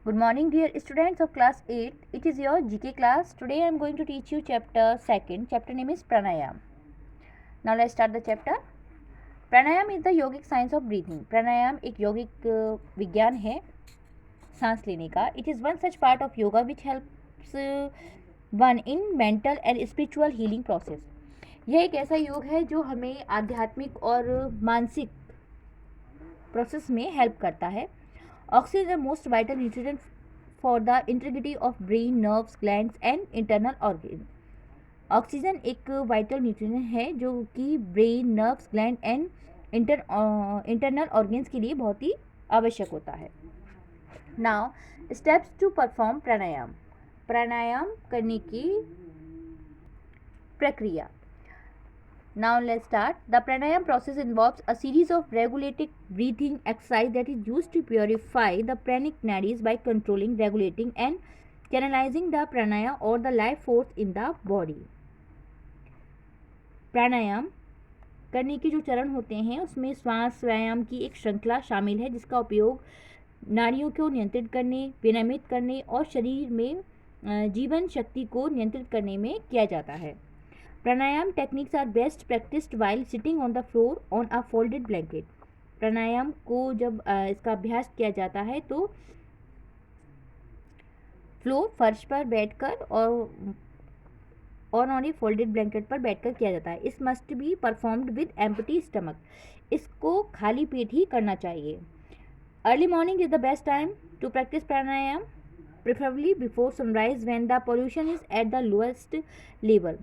Good morning, dear students of class 8. It is your GK class. Today I am going to teach you chapter 2. Chapter name is Pranayam. Now let's start the chapter. Pranayam is the yogic science of breathing. Pranayam एक योगिक विज्ञान है सांस लेने का. It is one such part of yoga which helps one in mental and spiritual healing process. यह एक ऐसा योग है जो हमें आध्यात्मिक और मानसिक प्रोसेस में हेल्प करता है. Oxygen is the most vital nutrient for the integrity of brain, nerves, glands and internal organs. Oxygen एक वाइटल न्यूट्रिएंट है जो कि brain, nerves, gland and internal organs के लिए बहुत ही आवश्यक होता है. नाउ स्टेप्स टू परफॉर्म प्राणायाम. प्राणायाम करने की प्रक्रिया. Now let's start. The pranayam process involves a series of regulated breathing exercise that is used to purify the pranic nadis by controlling, regulating and channelizing the pranaya or the life force in the body. प्राणायाम करने के जो चरण होते हैं उसमें श्वास व्यायाम की एक श्रृंखला शामिल है जिसका उपयोग नाड़ियों को नियंत्रित करने, विनियमित करने और शरीर में जीवन शक्ति को नियंत्रित करने में किया जाता है. Pranayama techniques are best practised while sitting on the floor on a folded blanket. प्राणायाम को जब इसका अभ्यास किया जाता है तो फ्लोर फर्श पर बैठकर और ऑन ए फोल्डेड ब्लैंकेट पर बैठकर किया जाता है. इस must be performed with empty stomach. इसको खाली पेट ही करना चाहिए. Early morning is the best time to practise pranayama, preferably before sunrise when the pollution is at the lowest level.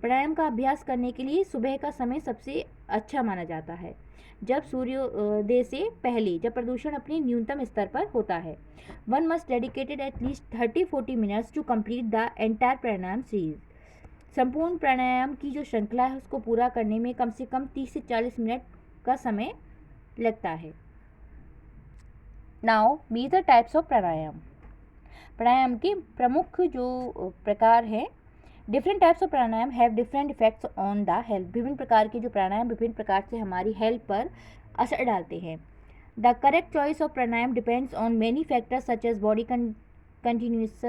प्राणायाम का अभ्यास करने के लिए सुबह का समय सबसे अच्छा माना जाता है जब सूर्योदय से पहले, जब प्रदूषण अपने न्यूनतम स्तर पर होता है. One must dedicated at least 30-40 minutes to complete the entire pranayama series. संपूर्ण प्राणायाम की जो श्रृंखला है उसको पूरा करने में कम से कम 30 से 40 मिनट का समय लगता है. Now major types of pranayama. प्राणायाम के प्रमुख जो प्रकार हैं. Different types of pranayama have different effects on the health. विभिन्न प्रकार के जो प्राणायाम विभिन्न प्रकार से हमारी हेल्थ पर असर डालते हैं. The correct choice of pranayama depends on many factors such as body continues,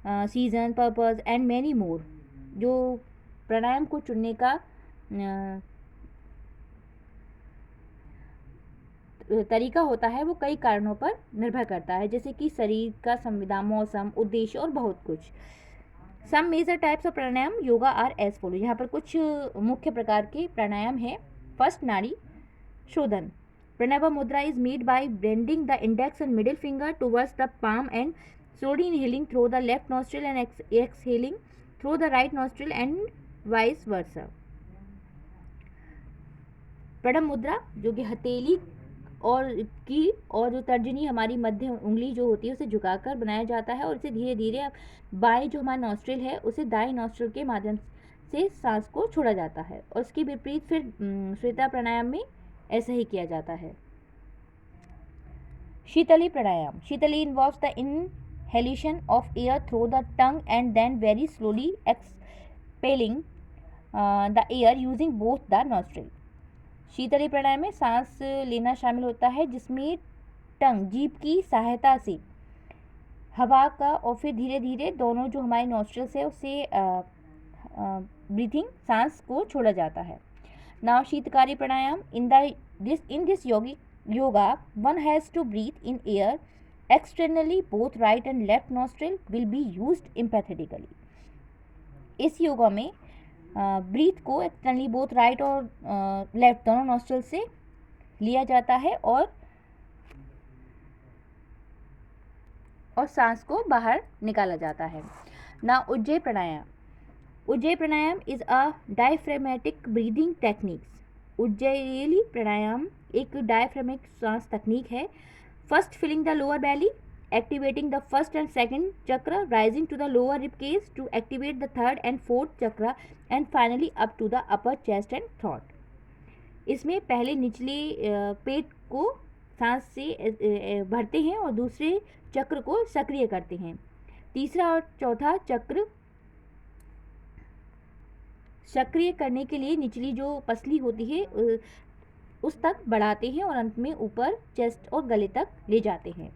season, purpose and many more. जो प्राणायाम को चुनने का तरीका होता है वो कई कारणों पर निर्भर करता है जैसे कि शरीर का संविदा, मौसम, उद्देश्य और बहुत कुछ. Some major types of pranayama yoga are as follow. यहाँ पर कुछ मुख्य प्रकार के प्राणायाम है. फर्स्ट, नाड़ी शोधन. प्रणव मुद्रा is made by bending the index and middle finger towards the palm and slowly inhaling through the left nostril and exhaling through the right nostril and vice versa. प्रणव मुद्रा जो कि हथेली और जो तर्जनी हमारी मध्य उंगली जो होती है उसे झुकाकर बनाया जाता है और इसे धीरे धीरे बाएं जो हमारा नॉस्ट्रिल है उसे दाएं नॉस्ट्रिल के माध्यम से सांस को छोड़ा जाता है. और इसके विपरीत फिर श्वेता प्राणायाम में ऐसा ही किया जाता है. Sheetali pranayama. Sheetali involves the inhalation of air through the tongue and then very slowly expelling the air using both the nostril. शीतली प्राणायाम में सांस लेना शामिल होता है जिसमें टंग, जीभ की सहायता से हवा का और फिर धीरे धीरे दोनों जो हमारे नॉस्ट्रिल्स है उससे ब्रीथिंग सांस को छोड़ा जाता है. Now Sheetkari pranayama. In this yoga one has to breathe in air externally both right and left nostril will be used empathetically. इस योगा में ब्रीथ को एक्सटर्नली बोथ राइट और लेफ्ट दोनों नॉस्ट्रिल से लिया जाता है और सांस को बाहर निकाला जाता है. Now Ujjayi pranayama. Ujjayi pranayama is a diaphragmatic breathing techniques. Ujjayi प्राणायाम एक डायफ्रेमिक सांस तकनीक है. First, filling the lower belly, activating the first and second chakra, rising to the lower rib cage to activate the third and fourth chakra, and finally up to the upper chest and throat. इसमें पहले निचले पेट को सांस से भरते हैं और दूसरे चक्र को सक्रिय करते हैं. तीसरा और चौथा चक्र सक्रिय करने के लिए निचली जो पसली होती है उस तक बढ़ाते हैं और अंत में ऊपर चेस्ट और गले तक ले जाते हैं.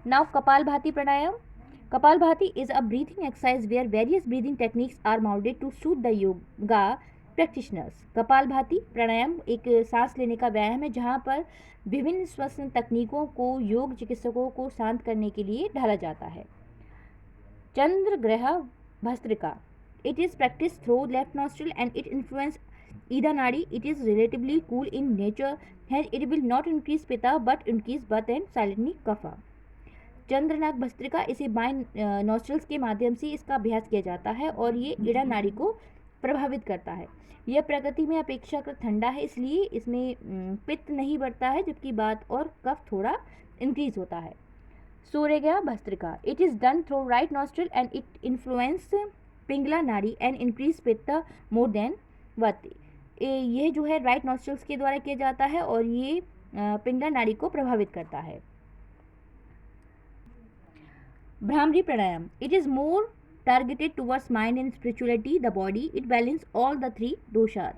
Now Kapalbhati Pranayam. Kapalbhati is a breathing exercise where various breathing techniques are molded to suit the yoga practitioners. Kapalbhati प्राणायाम एक सांस लेने का व्यायाम है जहाँ पर विभिन्न श्वसन तकनीकों को योग चिकित्सकों को शांत करने के लिए ढाला जाता है. चंद्रग्रह bhastrika. It is practiced through left nostril and it influences Ida Nadi. It is relatively cool in nature, hence it will not increase pitta but increase vata and silently kapha. चंद्रनाग bhastrika इसे बाएं नॉस्ट्रल्स के माध्यम से इसका अभ्यास किया जाता है और ये ईड़ा नाड़ी को प्रभावित करता है. यह प्रकृति में अपेक्षाकृत ठंडा है इसलिए इसमें पित्त नहीं बढ़ता है जबकि वात और कफ थोड़ा इंक्रीज होता है. Suryagraha Bhastrika. It is done through right nostril and it influence Pingala Nadi and increase पित्त मोर देन वत. यह जो है राइट नॉस्ट्रल्स के द्वारा किया जाता है और ये पिंगला नाड़ी को प्रभावित करता है. Brahmari Pranayam. It is more targeted towards mind and spirituality, the body. It balances all the three doshas.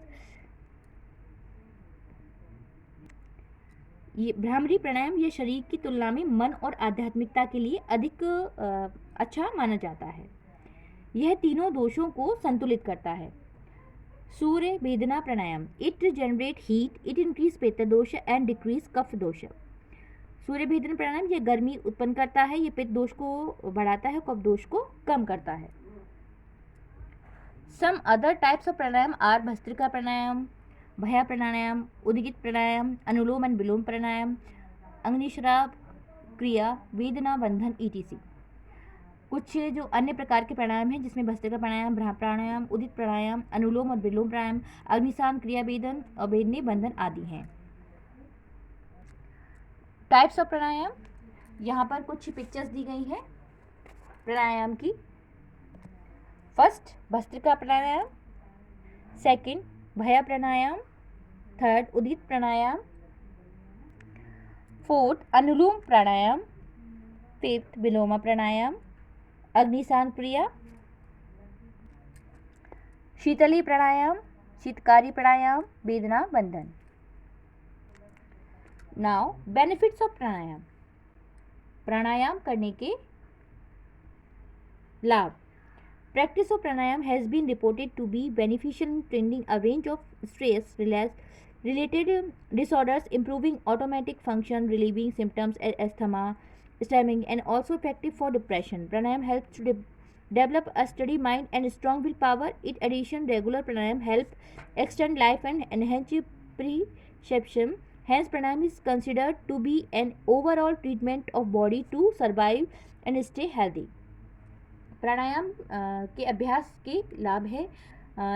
ये भ्रामरी प्राणायाम ये शरीर की तुलना में मन और आध्यात्मिकता के लिए अधिक अच्छा माना जाता है. यह तीनों दोषों को संतुलित करता है. Surya Bhedana pranayama. It generate heat, it increase pitta dosha and decrease कफ दोष. सूर्य भेदन प्राणायाम ये गर्मी उत्पन्न करता है, ये पित्त दोष को बढ़ाता है, कफ दोष को कम करता है. Some other types of pranayama are Bhastrika pranayama, Bhaya pranayama, उद्गीत प्राणायाम, अनुलोम एंड विलोम प्राणायाम, अग्निश्राव क्रिया, वेदना बंधन etc. कुछ जो अन्य प्रकार के प्राणायाम हैं जिसमें भस्त्रिका प्राणायाम, भ्रा प्राणायाम, उदित प्राणायाम, अनुलोम और विलोम प्राणायाम, अग्निशान क्रिया, वेदन और वेदनी बंधन आदि हैं. टाइप्स ऑफ प्राणायाम. यहाँ पर कुछ पिक्चर्स दी गई हैं प्राणायाम की. फर्स्ट भस्त्रिका प्राणायाम, सेकंड भया प्राणायाम, थर्ड उदित प्राणायाम, फोर्थ अनुलोम प्राणायाम, फिफ्थ विलोम प्राणायाम, अग्निशान क्रिया, शीतली प्राणायाम, शीतकारी प्राणायाम, वेदना बंधन. Now benefits of pranayama. प्राणायाम करने के लाभ. Practice of pranayama has been reported to be beneficial in training a range of stress related disorders, improving automatic function, relieving symptoms as asthma, stammering, and also effective for depression. Pranayam helps to develop a steady mind and strong willpower. In addition, regular pranayam help extend life and enhance perception. Hence, pranayam is considered to be an overall treatment of body to survive and stay healthy. प्राणायाम के अभ्यास के लाभ है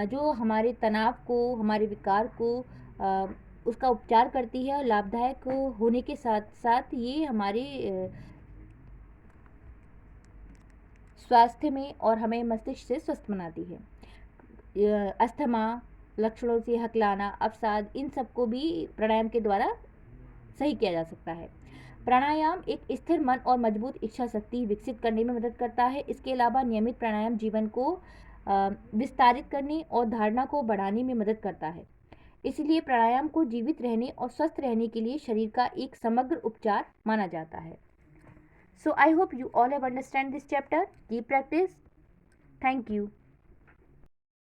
जो हमारे तनाव को, हमारे विकार को उसका उपचार करती है और लाभदायक होने के साथ साथ ये हमारे स्वास्थ्य में और हमें मस्तिष्क से स्वस्थ बनाती है. अस्थमा लक्षणों से हकलाना, अवसाद, इन सबको भी प्राणायाम के द्वारा सही किया जा सकता है. प्राणायाम एक स्थिर मन और मजबूत इच्छा शक्ति विकसित करने में मदद करता है. इसके अलावा नियमित प्राणायाम जीवन को विस्तारित करने और धारणा को बढ़ाने में मदद करता है. इसलिए प्राणायाम को जीवित रहने और स्वस्थ रहने के लिए शरीर का एक समग्र उपचार माना जाता है. So I hope you all have understand this chapter. Keep practice. Thank you.